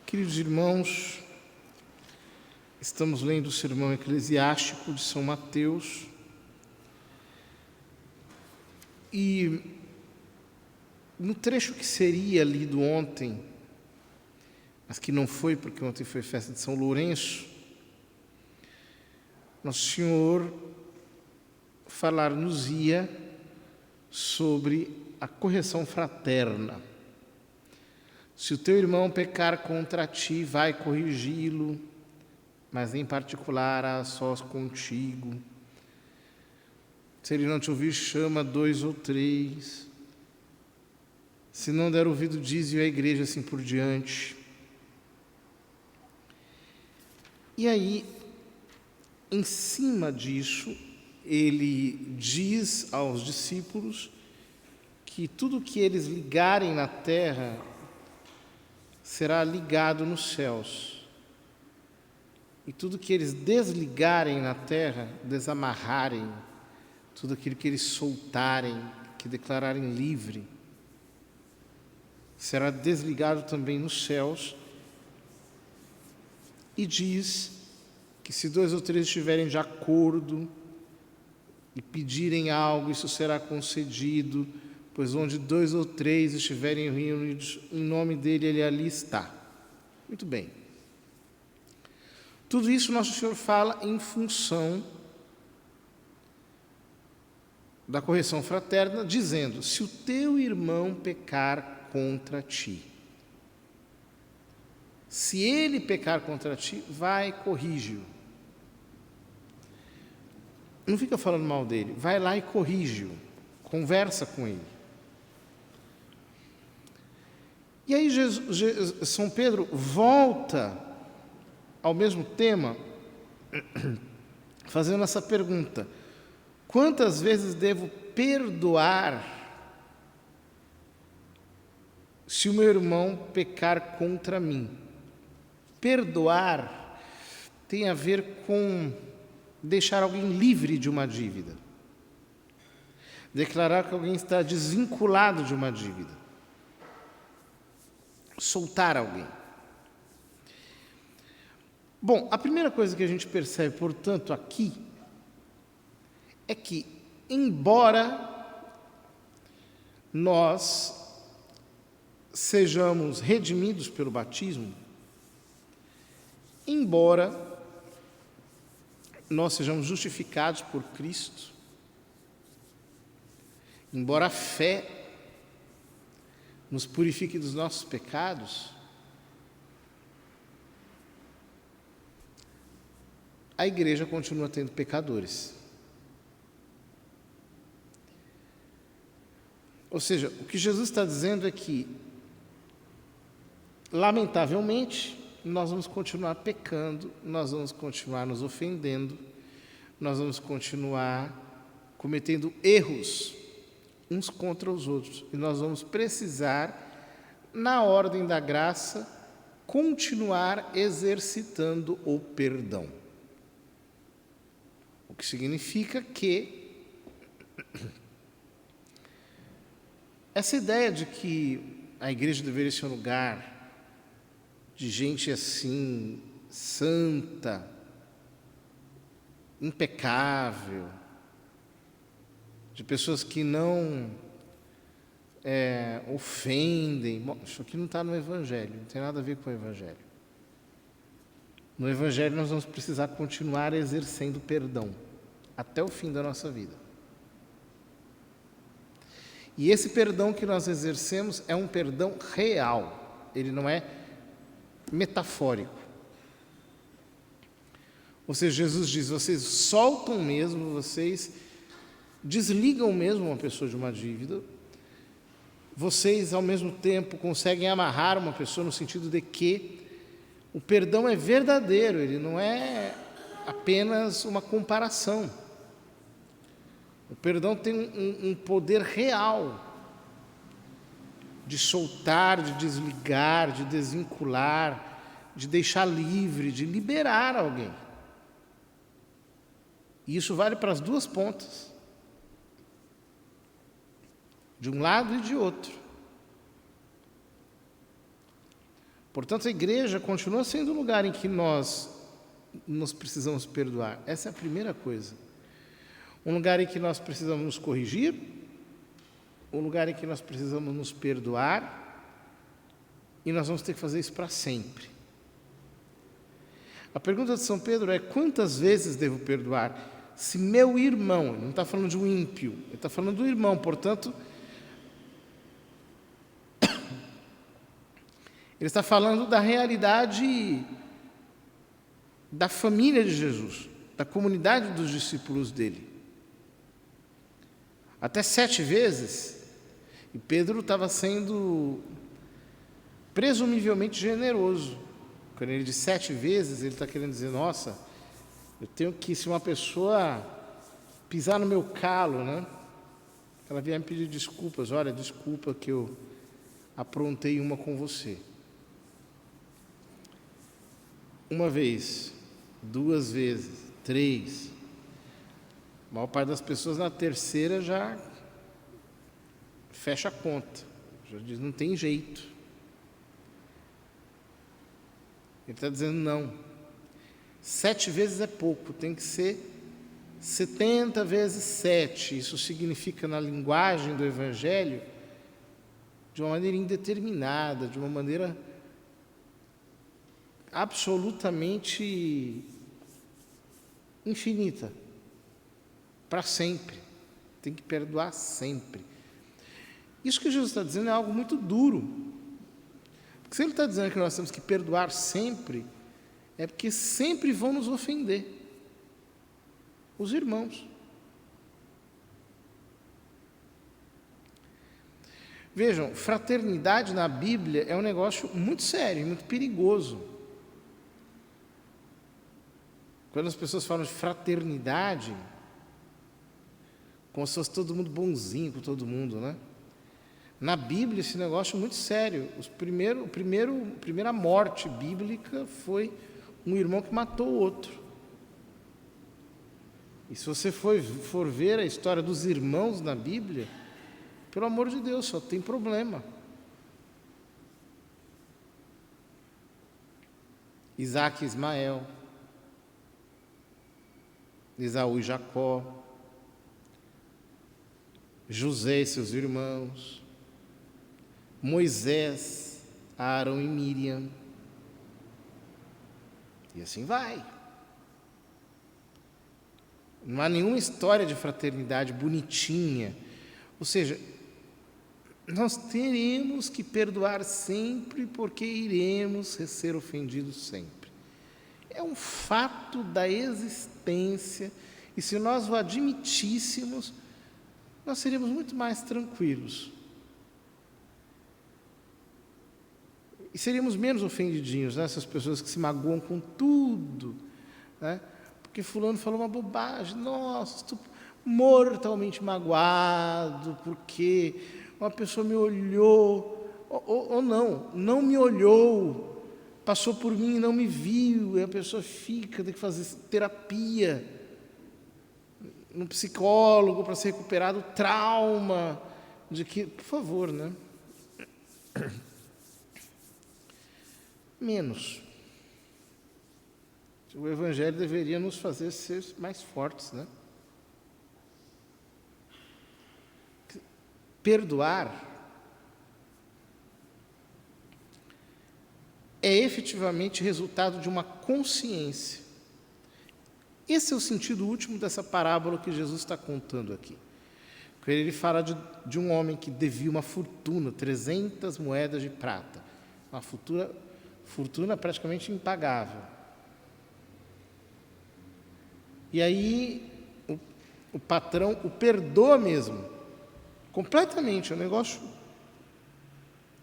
Queridos irmãos, estamos lendo o sermão eclesiástico de São Mateus e no trecho que seria lido ontem, mas que não foi porque ontem foi festa de São Lourenço, Nosso Senhor falar-nos-ia sobre a correção fraterna. Se o teu irmão pecar contra ti, vai corrigi-lo, mas em particular a sós contigo. Se ele não te ouvir, chama 2 ou 3. Se não der ouvido, dize-o à igreja, assim por diante. E aí, em cima disso, ele diz aos discípulos que tudo que eles ligarem na terra será ligado nos céus. E tudo que eles desligarem na terra, desamarrarem, tudo aquilo que eles soltarem, que declararem livre, será desligado também nos céus. E diz que se 2 ou 3 estiverem de acordo e pedirem algo, isso será concedido, pois onde 2 ou 3 estiverem reunidos em nome dele, ele ali está. Muito bem. Tudo isso Nosso Senhor fala em função da correção fraterna, dizendo: se o teu irmão pecar contra ti, se ele pecar contra ti, vai, corrige-o. Não fica falando mal dele, vai lá e corrige-o, conversa com ele. E aí São Pedro volta ao mesmo tema, fazendo essa pergunta: quantas vezes devo perdoar se o meu irmão pecar contra mim? Perdoar tem a ver com deixar alguém livre de uma dívida, declarar que alguém está desvinculado de uma dívida, soltar alguém. Bom, a primeira coisa que a gente percebe, portanto, aqui, é que, embora nós sejamos redimidos pelo batismo, embora nós sejamos justificados por Cristo, embora a fé nos purifique dos nossos pecados, a igreja continua tendo pecadores. Ou seja, o que Jesus está dizendo é que, lamentavelmente, nós vamos continuar pecando, nós vamos continuar nos ofendendo, nós vamos continuar cometendo erros uns contra os outros. E nós vamos precisar, na ordem da graça, continuar exercitando o perdão. O que significa que essa ideia de que a igreja deveria ser um lugar de gente assim, santa, impecável, de pessoas que não ofendem. Bom, isso aqui não está no Evangelho, não tem nada a ver com o Evangelho. No Evangelho nós vamos precisar continuar exercendo perdão até o fim da nossa vida. E esse perdão que nós exercemos é um perdão real, ele não é metafórico. Ou seja, Jesus diz: vocês soltam mesmo, vocês desligam mesmo uma pessoa de uma dívida, vocês ao mesmo tempo conseguem amarrar uma pessoa no sentido de que o perdão é verdadeiro, ele não é apenas uma comparação. O perdão tem um poder real de soltar, de desligar, de desvincular, de deixar livre, de liberar alguém. E isso vale para as duas pontas, de um lado e de outro. Portanto, a igreja continua sendo um lugar em que nós precisamos perdoar. Essa é a primeira coisa. Um lugar em que nós precisamos nos corrigir, um lugar em que nós precisamos nos perdoar, e nós vamos ter que fazer isso para sempre. A pergunta de São Pedro é: quantas vezes devo perdoar? Se meu irmão, ele não está falando de um ímpio, ele está falando do irmão, portanto, ele está falando da realidade da família de Jesus, da comunidade dos discípulos dele. Até 7 vezes, e Pedro estava sendo presumivelmente generoso. Quando ele diz 7 vezes, ele está querendo dizer: nossa, eu tenho que, se uma pessoa pisar no meu calo, né, ela vier me pedir desculpas, olha, desculpa que eu aprontei uma com você. 1 vez, 2 vezes, 3. A maior parte das pessoas na 3ª já fecha a conta, já diz: não tem jeito. Ele está dizendo: não, 7 vezes é pouco, tem que ser 70 vezes 7. Isso significa, na linguagem do Evangelho, de uma maneira indeterminada, de uma maneira absolutamente infinita, para sempre. Tem que perdoar sempre. Isso que Jesus está dizendo é algo muito duro. Porque se ele está dizendo que nós temos que perdoar sempre, é porque sempre vão nos ofender os irmãos. Vejam, fraternidade na Bíblia é um negócio muito sério, muito perigoso. Quando as pessoas falam de fraternidade, como se fosse todo mundo bonzinho com todo mundo, né? Na Bíblia, esse negócio é muito sério. A primeira morte bíblica foi um irmão que matou o outro. E se você for ver a história dos irmãos na Bíblia, pelo amor de Deus, só tem problema. Isaac e Ismael, Esaú e Jacó, José e seus irmãos, Moisés, Arão e Miriam, e assim vai. Não há nenhuma história de fraternidade bonitinha. Ou seja, nós teremos que perdoar sempre, porque iremos ser ofendidos sempre. É um fato da existência, e se nós o admitíssemos, nós seríamos muito mais tranquilos. E seríamos menos ofendidinhos, né? Essas pessoas que se magoam com tudo, né? Porque fulano falou uma bobagem, nossa, estou mortalmente magoado, porque uma pessoa me olhou, ou não me olhou, passou por mim e não me viu, e a pessoa fica, tem que fazer terapia, no psicólogo para ser recuperado o trauma de que, por favor, né? Menos. O Evangelho deveria nos fazer ser mais fortes, né? Perdoar é efetivamente resultado de uma consciência. Esse é o sentido último dessa parábola que Jesus está contando aqui. Ele fala de um homem que devia uma fortuna, 300 moedas de prata, uma fortuna praticamente impagável. E aí o patrão o perdoa mesmo, completamente. É um negócio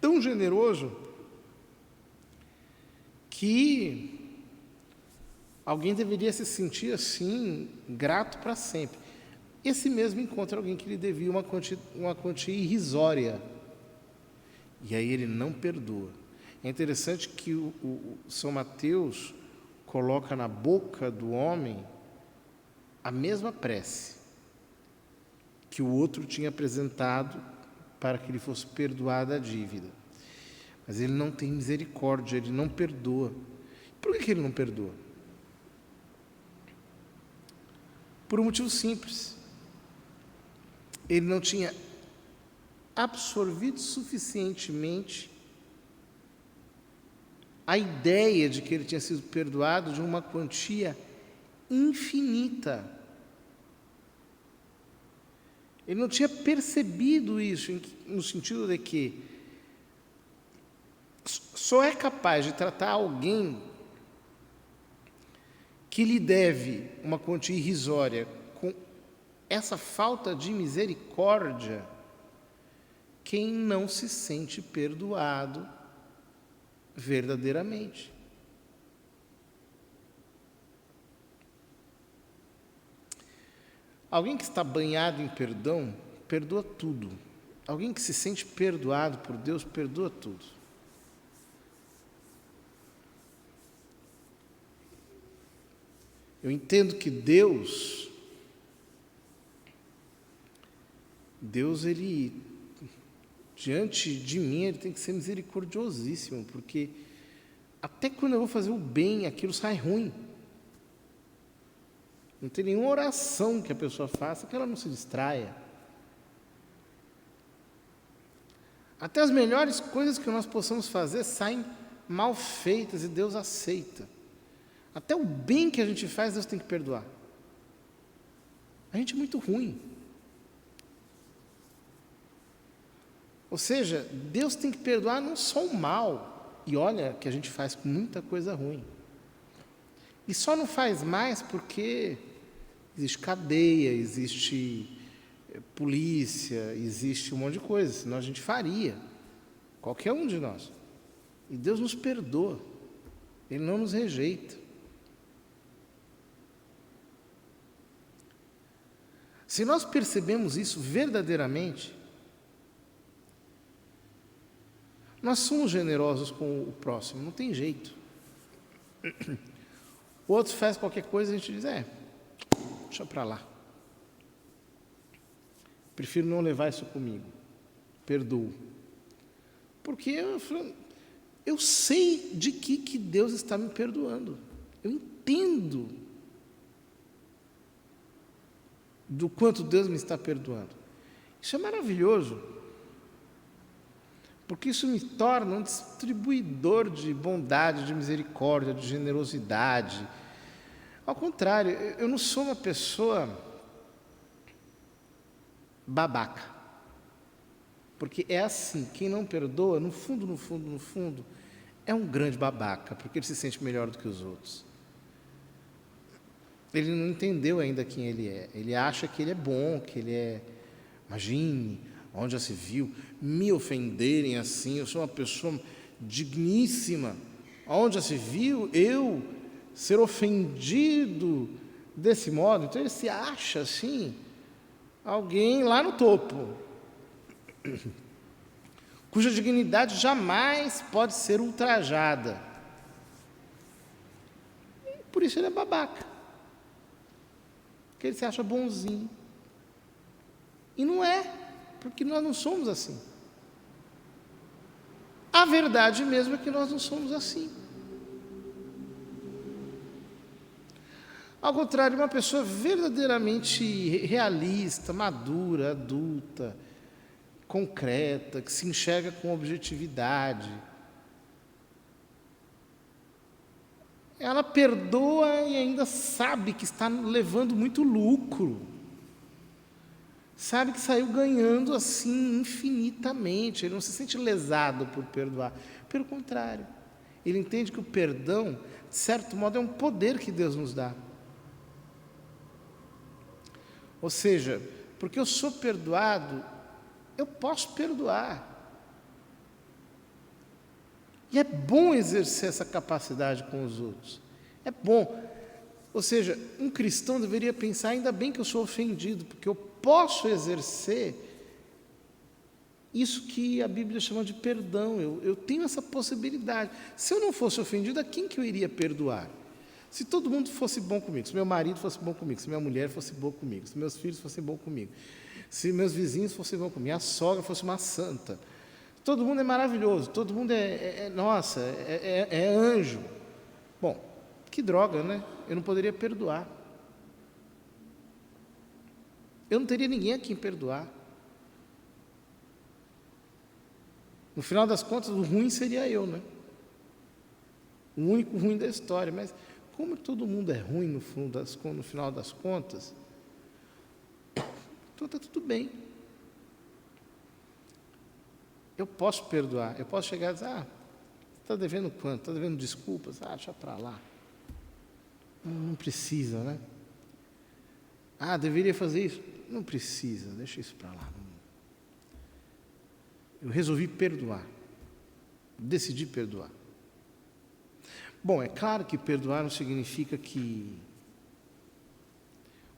tão generoso que alguém deveria se sentir assim, grato para sempre. Esse mesmo encontra alguém que lhe devia uma quantia irrisória, e aí ele não perdoa. É interessante que o São Mateus coloca na boca do homem a mesma prece que o outro tinha apresentado para que lhe fosse perdoada a dívida. Mas ele não tem misericórdia, ele não perdoa. Por que ele não perdoa? Por um motivo simples. Ele não tinha absorvido suficientemente a ideia de que ele tinha sido perdoado de uma quantia infinita. Ele não tinha percebido isso, no sentido de que só é capaz de tratar alguém que lhe deve uma quantia irrisória com essa falta de misericórdia quem não se sente perdoado verdadeiramente. Alguém que está banhado em perdão, perdoa tudo. Alguém que se sente perdoado por Deus, perdoa tudo. Eu entendo que Deus, ele, diante de mim, ele tem que ser misericordiosíssimo, porque até quando eu vou fazer o bem, aquilo sai ruim. Não tem nenhuma oração que a pessoa faça que ela não se distraia. Até as melhores coisas que nós possamos fazer saem mal feitas e Deus aceita. Até o bem que a gente faz, Deus tem que perdoar. A gente é muito ruim. Ou seja, Deus tem que perdoar não só o mal, e olha que a gente faz muita coisa ruim. E só não faz mais porque existe cadeia, existe polícia, existe um monte de coisa, senão a gente faria, qualquer um de nós. E Deus nos perdoa, Ele não nos rejeita. Se nós percebemos isso verdadeiramente, nós somos generosos com o próximo, não tem jeito. O outro faz qualquer coisa e a gente diz, deixa para lá. Prefiro não levar isso comigo. Perdoo. Porque eu sei de que Deus está me perdoando. Eu entendo do quanto Deus me está perdoando. Isso é maravilhoso. Porque isso me torna um distribuidor de bondade, de misericórdia, de generosidade. Ao contrário, eu não sou uma pessoa babaca. Porque é assim, quem não perdoa, no fundo, é um grande babaca, porque ele se sente melhor do que os outros. Ele não entendeu ainda quem ele é. Ele acha que ele é bom, que ele é... Imagine, onde já se viu me ofenderem assim, eu sou uma pessoa digníssima. Onde já se viu eu ser ofendido desse modo? Então ele se acha assim, alguém lá no topo, cuja dignidade jamais pode ser ultrajada. Por isso ele é babaca, porque ele se acha bonzinho. E não é, porque nós não somos assim. A verdade mesmo é que nós não somos assim. Ao contrário, uma pessoa verdadeiramente realista, madura, adulta, concreta, que se enxerga com objetividade, ela perdoa e ainda sabe que está levando muito lucro. Sabe que saiu ganhando assim infinitamente. Ele não se sente lesado por perdoar. Pelo contrário, ele entende que o perdão, de certo modo, é um poder que Deus nos dá. Ou seja, porque eu sou perdoado, eu posso perdoar. E é bom exercer essa capacidade com os outros. É bom. Ou seja, um cristão deveria pensar, ainda bem que eu sou ofendido, porque eu posso exercer isso que a Bíblia chama de perdão. Eu tenho essa possibilidade. Se eu não fosse ofendido, a quem que eu iria perdoar? Se todo mundo fosse bom comigo, se meu marido fosse bom comigo, se minha mulher fosse boa comigo, se meus filhos fossem bons comigo, se meus vizinhos fossem bons comigo, minha sogra fosse uma santa, Todo mundo é maravilhoso, todo mundo nossa, é anjo. Bom, que droga, né? Eu não poderia perdoar. Eu não teria ninguém a quem perdoar. No final das contas, o ruim seria eu, né? O único ruim da história. Mas como todo mundo é ruim no final das contas, então está tudo bem. Eu posso perdoar, eu posso chegar e dizer, você está devendo quanto? Está devendo desculpas? Deixa para lá. Não precisa, né? Deveria fazer isso? Não precisa, deixa isso para lá. Eu resolvi perdoar. Decidi perdoar. Bom, é claro que perdoar não significa que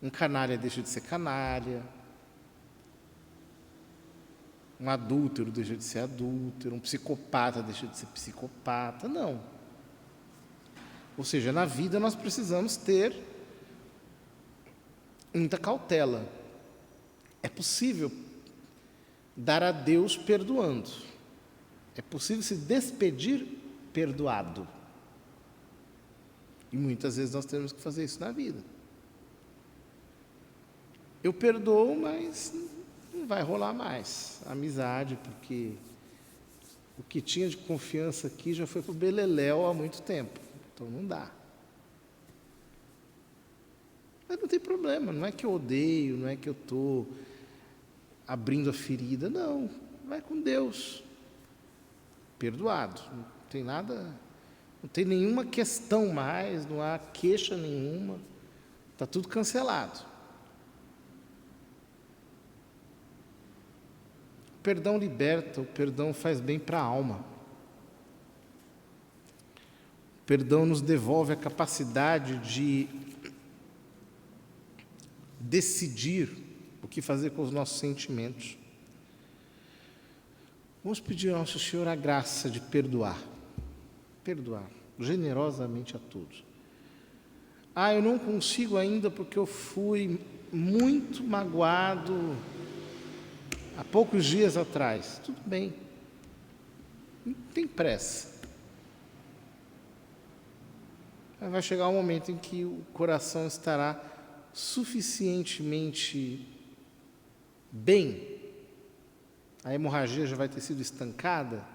um canalha deixa de ser canalha, um adúltero deixa de ser adúltero, um psicopata deixa de ser psicopata. Não. Ou seja, na vida nós precisamos ter muita cautela. É possível dar a Deus perdoando. É possível se despedir perdoado. E muitas vezes nós temos que fazer isso na vida. Eu perdoo, mas não vai rolar mais a amizade, porque o que tinha de confiança aqui já foi para o beleléu há muito tempo. Então não dá. Mas não tem problema, não é que eu odeio, não é que eu estou abrindo a ferida, não. Vai com Deus. Perdoado. Não tem nada, não tem nenhuma questão mais, não há queixa nenhuma. Está tudo cancelado. O perdão liberta, o perdão faz bem para a alma. O perdão nos devolve a capacidade de decidir o que fazer com os nossos sentimentos. Vamos pedir ao nosso Senhor a graça de perdoar generosamente a todos. Eu não consigo ainda porque eu fui muito magoado há poucos dias atrás. Tudo bem, não tem pressa. Mas vai chegar um momento em que o coração estará suficientemente bem, a hemorragia já vai ter sido estancada,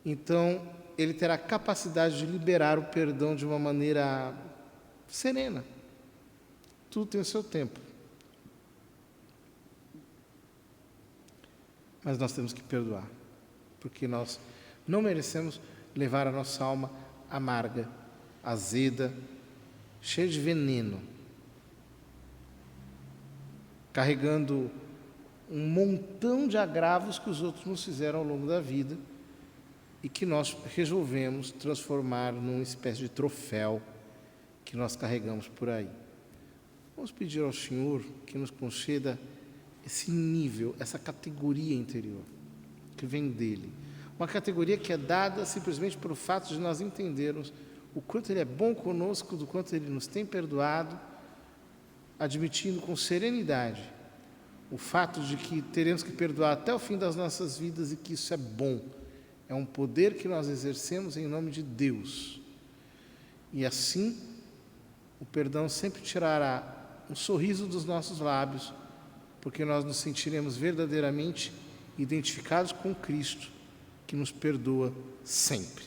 então ele terá capacidade de liberar o perdão de uma maneira serena. Tudo tem o seu tempo. Mas nós temos que perdoar, porque nós não merecemos levar a nossa alma amarga, azeda, cheia de veneno, carregando um montão de agravos que os outros nos fizeram ao longo da vida e que nós resolvemos transformar numa espécie de troféu que nós carregamos por aí. Vamos pedir ao Senhor que nos conceda esse nível, essa categoria interior que vem dele. Uma categoria que é dada simplesmente pelo fato de nós entendermos o quanto Ele é bom conosco, do quanto Ele nos tem perdoado, admitindo com serenidade o fato de que teremos que perdoar até o fim das nossas vidas e que isso é bom. É um poder que nós exercemos em nome de Deus. E assim, o perdão sempre tirará um sorriso dos nossos lábios, porque nós nos sentiremos verdadeiramente identificados com Cristo, que nos perdoa sempre.